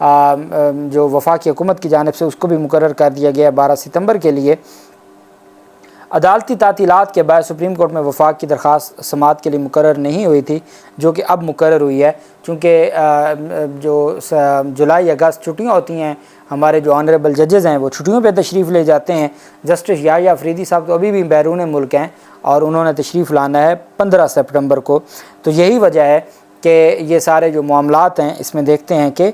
جو وفاقی حکومت کی جانب سے اس کو بھی مقرر کر دیا گیا 12 ستمبر کے لیے۔ عدالتی تعطیلات کے بعد سپریم کورٹ میں وفاق کی درخواست سماعت کے لیے مقرر نہیں ہوئی تھی، جو کہ اب مقرر ہوئی ہے، چونکہ جو جولائی اگست چھٹیاں ہوتی ہیں، ہمارے جو آنریبل ججز ہیں وہ چھٹیوں پہ تشریف لے جاتے ہیں۔ جسٹس یحییٰ افریدی صاحب تو ابھی بھی بیرون ملک ہیں اور انہوں نے تشریف لانا ہے 15 سپٹمبر کو، تو یہی وجہ ہے کہ یہ سارے جو معاملات ہیں اس میں دیکھتے ہیں کہ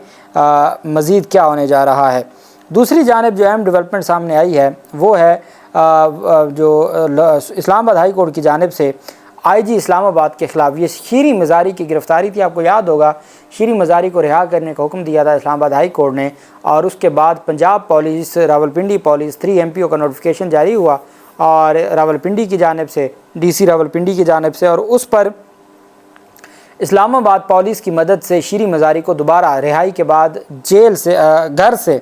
مزید کیا ہونے جا رہا ہے۔ دوسری جانب جو اہم ڈیولپمنٹ سامنے آئی ہے وہ ہے جو اسلام آباد ہائی کورٹ کی جانب سے آئی جی اسلام آباد کے خلاف یہ شیریں مزاری کی گرفتاری تھی۔ آپ کو یاد ہوگا شیریں مزاری کو رہا کرنے کا حکم دیا تھا اسلام آباد ہائی کورٹ نے، اور اس کے بعد Punjab police, Rawalpindi police 3 MPO کا نوٹیفیکیشن جاری ہوا اور راولپنڈی کی جانب سے DC راولپنڈی کی جانب سے، اور اس پر اسلام آباد پولیس کی مدد سے شیریں مزاری کو دوبارہ رہائی کے بعد جیل سے گھر سے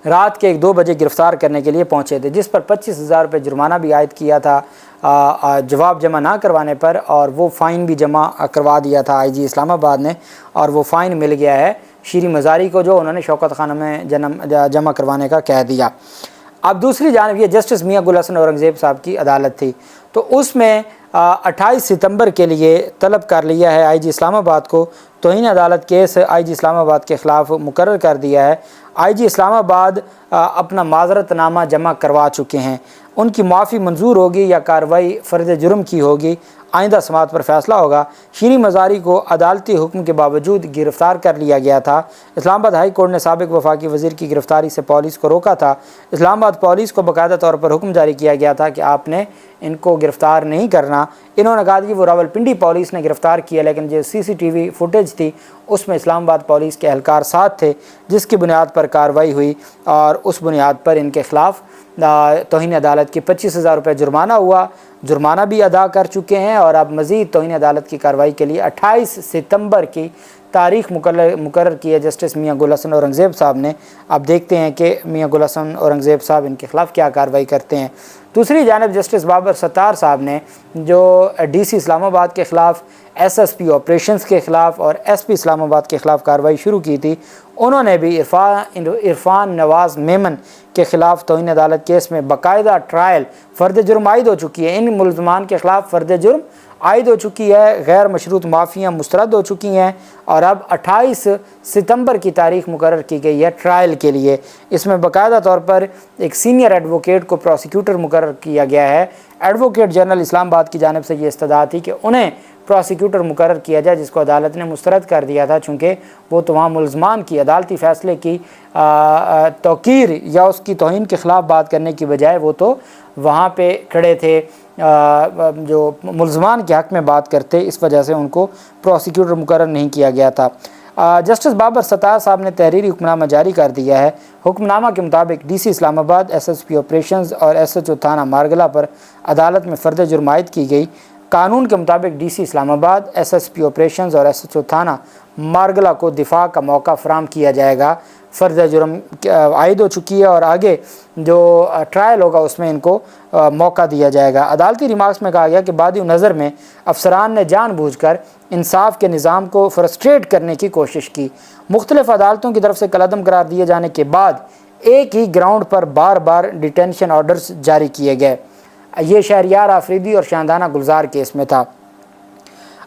رات کے 2 بجے گرفتار کرنے کے لیے پہنچے تھے، جس پر 25,000 روپے جرمانہ بھی عائد کیا تھا جواب جمع نہ کروانے پر، اور وہ فائن بھی جمع کروا دیا تھا IG اسلام آباد نے، اور وہ فائن مل گیا ہے شیریں مزاری کو، جو انہوں نے شوکت خانہ میں جمع کروانے کا کہہ دیا۔ اب دوسری جانب یہ جسٹس میاں گل حسن اورنگزیب صاحب کی عدالت تھی، تو اس میں 28 ستمبر کے لیے طلب کر لیا ہے IG اسلام آباد کو، توہین عدالت کیس IG اسلام آباد کے خلاف مقرر کر دیا ہے۔ IG اسلام آباد اپنا معذرت نامہ جمع کروا چکے ہیں، ان کی معافی منظور ہوگی یا کارروائی فرد جرم کی ہوگی، آئندہ سماعت پر فیصلہ ہوگا۔ شیریں مزاری کو عدالتی حکم کے باوجود گرفتار کر لیا گیا تھا۔ اسلام آباد ہائی کورٹ نے سابق وفاقی وزیر کی گرفتاری سے پولیس کو روکا تھا۔ اسلام آباد پولیس کو باقاعدہ طور پر حکم جاری کیا گیا تھا کہ آپ نے ان کو گرفتار نہیں کرنا۔ انہوں نے کہا کہ وہ راولپنڈی پولیس نے گرفتار کیا، لیکن جو CCTV فوٹیج تھی اس میں اسلام آباد پولیس کے اہلکار ساتھ تھے، جس کی بنیاد پر کارروائی ہوئی، اور اس بنیاد پر ان کے خلاف توہین عدالت کی 25,000 روپے جرمانہ ہوا، جرمانہ بھی ادا کر چکے ہیں، اور اب مزید توہین عدالت کی کارروائی کے لیے 28 ستمبر کی تاریخ مقرر کی ہے جسٹس میاں گل حسن اورنگزیب صاحب نے۔ اب دیکھتے ہیں کہ میاں گل حسن اورنگزیب صاحب ان کے خلاف کیا کارروائی کرتے ہیں۔ دوسری جانب جسٹس بابر ستار صاحب نے جو DC اسلام آباد کے خلاف، SSP آپریشنز کے خلاف اور SP اسلام آباد کے خلاف کارروائی شروع کی تھی، انہوں نے بھی عرفان نواز میمن کے خلاف توہین عدالت کیس میں باقاعدہ ٹرائل فرد جرم عائد ہو چکی ہے۔ ان ملزمان کے خلاف فرد جرم عائد ہو چکی ہے، غیر مشروط معافیاں مسترد ہو چکی ہیں، اور اب 28 ستمبر کی تاریخ مقرر کی گئی ہے ٹرائل کے لیے۔ اس میں باقاعدہ طور پر ایک سینئر ایڈوکیٹ کو پروسیکیوٹر مقرر کیا گیا ہے۔ ایڈوکیٹ جنرل اسلام آباد کی جانب سے یہ استدعا تھی کہ انہیں پروسیکیوٹر مقرر کیا جائے، جس کو عدالت نے مسترد کر دیا تھا، چونکہ وہ تمام ملزمان کی عدالتی فیصلے کی توقیر یا اس کی توہین کے خلاف بات کرنے کی بجائے وہ تو وہاں پہ کھڑے تھے جو ملزمان کے حق میں بات کرتے، اس وجہ سے ان کو پروسیکیوٹر مقرر نہیں کیا گیا تھا۔ جسٹس بابر ستار صاحب نے تحریری حکم نامہ جاری کر دیا ہے۔ حکم نامہ کے مطابق DC اسلام آباد، SSP آپریشنز اور SHO تھانہ مارگلہ پر عدالت میں فرد جرم عائد کی گئی۔ قانون کے مطابق DC اسلام آباد، SSP آپریشنز اور SHO تھانہ مارگلہ کو دفاع کا موقع فراہم کیا جائے گا۔ فرد جرم عائد ہو چکی ہے اور آگے جو ٹرائل ہوگا اس میں ان کو موقع دیا جائے گا۔ عدالتی ریمارکس میں کہا گیا کہ بادی نظر میں افسران نے جان بوجھ کر انصاف کے نظام کو فرسٹریٹ کرنے کی کوشش کی۔ مختلف عدالتوں کی طرف سے کالعدم قرار دیے جانے کے بعد ایک ہی گراؤنڈ پر بار بار ڈیٹینشن آرڈرز جاری کیے گئے۔ یہ شہریار آفریدی اور شاندانہ گلزار کیس میں تھا۔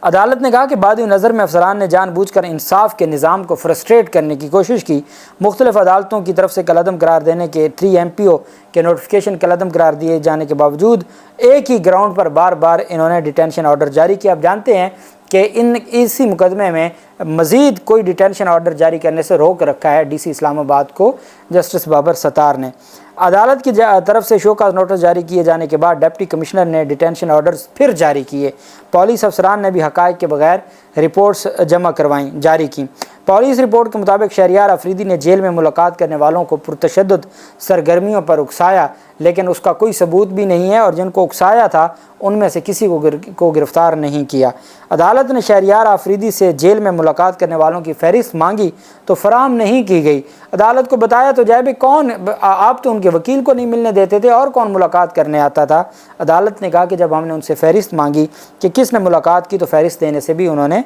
عدالت نے کہا کہ بادی نظر میں افسران نے جان بوجھ کر انصاف کے نظام کو فرسٹریٹ کرنے کی کوشش کی۔ مختلف عدالتوں کی طرف سے کالعدم قرار دینے کے 3 MPO کے نوٹیفیکیشن کالعدم قرار دیے جانے کے باوجود ایک ہی گراؤنڈ پر بار بار انہوں نے ڈیٹینشن آرڈر جاری کیا۔ آپ جانتے ہیں کہ اسی مقدمے میں مزید کوئی ڈیٹینشن آرڈر جاری کرنے سے روک رکھا ہے DC اسلام آباد کو جسٹس بابر ستار نے۔ عدالت کی طرف سے شو کاز نوٹس جاری کیے جانے کے بعد ڈپٹی کمشنر نے ڈیٹینشن آرڈرز پھر جاری کیے۔ پولیس افسران نے بھی حقائق کے بغیر رپورٹس جمع جاری کی۔ پولیس رپورٹ کے مطابق شہریار آفریدی نے جیل میں ملاقات کرنے والوں کو پرتشدد سرگرمیوں پر اکسایا، لیکن اس کا کوئی ثبوت بھی نہیں ہے، اور جن کو اکسایا تھا ان میں سے کسی کو گرفتار نہیں کیا۔ عدالت نے شہریار آفریدی سے جیل میں ملاقات کرنے والوں کی فہرست مانگی تو فراہم نہیں کی گئی۔ عدالت کو بتایا تو جائے بھی کون، آپ تو ان کی کے وکیل کو نہیں ملنے دیتے تھے، اور کون ملاقات کرنے آتا تھا؟ عدالت نے کہا کہ جب ہم نے ان سے فہرست مانگی کہ کس نے ملاقات کی تو فہرست دینے سے بھی انہوں نے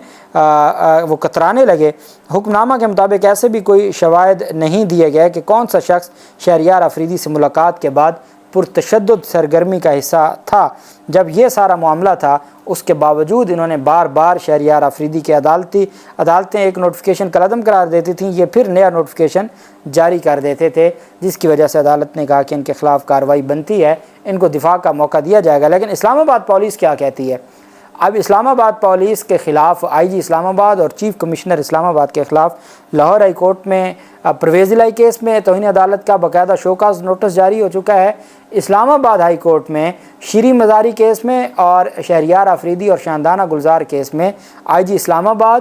وہ کترانے لگے۔ حکم نامہ کے مطابق ایسے بھی کوئی شواہد نہیں دیے گئے کہ کون سا شخص شہریار آفریدی سے ملاقات کے بعد پرتشدد سرگرمی کا حصہ تھا۔ جب یہ سارا معاملہ تھا، اس کے باوجود انہوں نے بار بار شہریار آفریدی کے عدالتیں ایک نوٹیفیکیشن کالعدم قرار دیتی تھیں، یہ پھر نیا نوٹیفیکیشن جاری کر دیتے تھے، جس کی وجہ سے عدالت نے کہا کہ ان کے خلاف کارروائی بنتی ہے، ان کو دفاع کا موقع دیا جائے گا۔ لیکن اسلام آباد پولیس کیا کہتی ہے؟ اب اسلام آباد پولیس کے خلاف آئی جی اسلام آباد اور چیف کمشنر اسلام آباد کے خلاف لاہور ہائی کورٹ میں پرویز الہی کیس میں توہین عدالت کا باقاعدہ شوکاز نوٹس جاری ہو چکا ہے۔ اسلام آباد ہائی کورٹ میں شیریں مزاری کیس میں اور شہریار آفریدی اور شاندانہ گلزار کیس میں آئی جی اسلام آباد،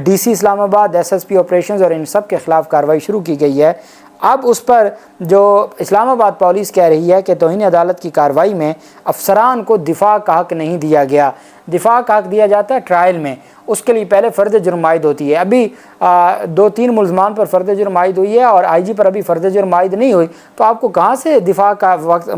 ڈی سی اسلام آباد، ایس ایس پی آپریشنز اور ان سب کے خلاف کارروائی شروع کی گئی ہے۔ اب اس پر جو اسلام آباد پولیس کہہ رہی ہے کہ توہین عدالت کی کارروائی میں افسران کو دفاع کا حق نہیں دیا گیا۔ دفاع کا حق دیا جاتا ہے ٹرائل میں، اس کے لیے پہلے فرض جرم عائد ہوتی ہے۔ ابھی 2-3 ملزمان پر فرض جرم عائد ہوئی ہے اور آئی جی پر ابھی فرض جرم عائد نہیں ہوئی، تو آپ کو کہاں سے دفاع کا وقت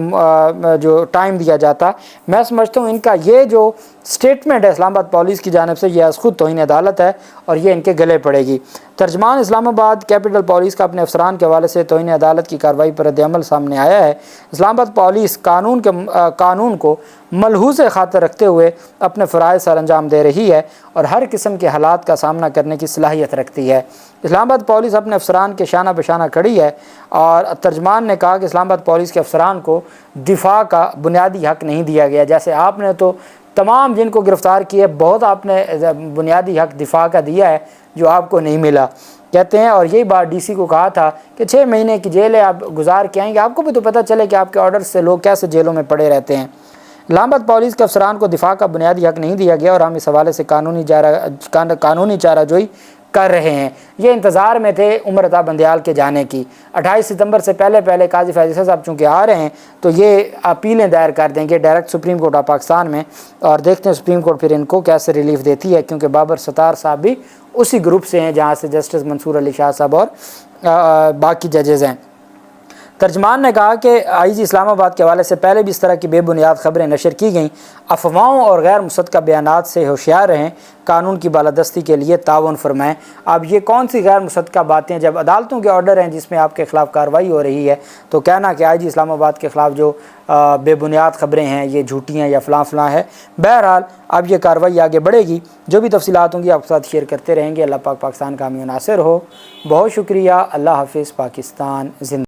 جو ٹائم دیا جاتا؟ میں سمجھتا ہوں ان کا یہ جو سٹیٹمنٹ ہے اسلام آباد پولیس کی جانب سے، یہ از خود توہین عدالت ہے اور یہ ان کے گلے پڑے گی۔ ترجمان اسلام آباد کیپٹل پولیس کا اپنے افسران کے حوالے سے توہین عدالت کی کارروائی پر رد عمل سامنے آیا ہے۔ اسلام آباد پولیس قانون کو ملحوظ خاطر رکھتے ہوئے اپنے فرائض سر انجام دے رہی ہے اور ہر قسم کے حالات کا سامنا کرنے کی صلاحیت رکھتی ہے۔ اسلام آباد پولیس اپنے افسران کے شانہ بشانہ کھڑی ہے، اور ترجمان نے کہا کہ اسلام آباد پولیس کے افسران کو دفاع کا بنیادی حق نہیں دیا گیا۔ جیسے آپ نے تو تمام جن کو گرفتار کیے، بہت آپ نے بنیادی حق دفاع کا دیا ہے جو آپ کو نہیں ملا، کہتے ہیں۔ اور یہی بات ڈی سی کو کہا تھا کہ 6 مہینے کی جیل ہے، آپ گزار کے آئیں گے، آپ کو بھی تو پتہ چلے کہ آپ کے آرڈر سے لوگ کیسے جیلوں میں پڑے رہتے ہیں۔ اسلام آباد پولیس کے افسران کو دفاع کا بنیادی حق نہیں دیا گیا اور ہم اس حوالے سے قانونی چارہ جوئی کر رہے ہیں۔ یہ انتظار میں تھے عمر عطا بندیال کے جانے کی۔ 28 ستمبر سے پہلے قاضی فیض عیسیٰ صاحب چونکہ آ رہے ہیں تو یہ اپیلیں دائر کر دیں گے direct supreme court of Pakistan میں، اور دیکھتے ہیں سپریم کورٹ پھر ان کو کیسے ریلیف دیتی ہے، کیونکہ بابر ستار صاحب بھی اسی گروپ سے ہیں جہاں سے جسٹس منصور علی شاہ صاحب اور باقی ججز ہیں۔ ترجمان نے کہا کہ آئی جی اسلام آباد کے حوالے سے پہلے بھی اس طرح کی بے بنیاد خبریں نشر کی گئیں، افواہوں اور غیر مصدقہ بیانات سے ہوشیار رہیں، قانون کی بالادستی کے لیے تعاون فرمائیں۔ اب یہ کون سی غیر مصدقہ باتیں؟ جب عدالتوں کے آرڈر ہیں جس میں آپ کے خلاف کارروائی ہو رہی ہے، تو کہنا کہ آئی جی اسلام آباد کے خلاف جو بے بنیاد خبریں ہیں یہ جھوٹی ہیں یا فلاں ہے۔ بہرحال اب یہ کارروائی آگے بڑھے گی، جو بھی تفصیلات ہوں گی آپ کے ساتھ شیئر کرتے رہیں گے۔ اللہ پاک پاکستان کا حامی و ناصر ہو۔ بہت شکریہ۔ اللہ حافظ۔ پاکستان زندہ۔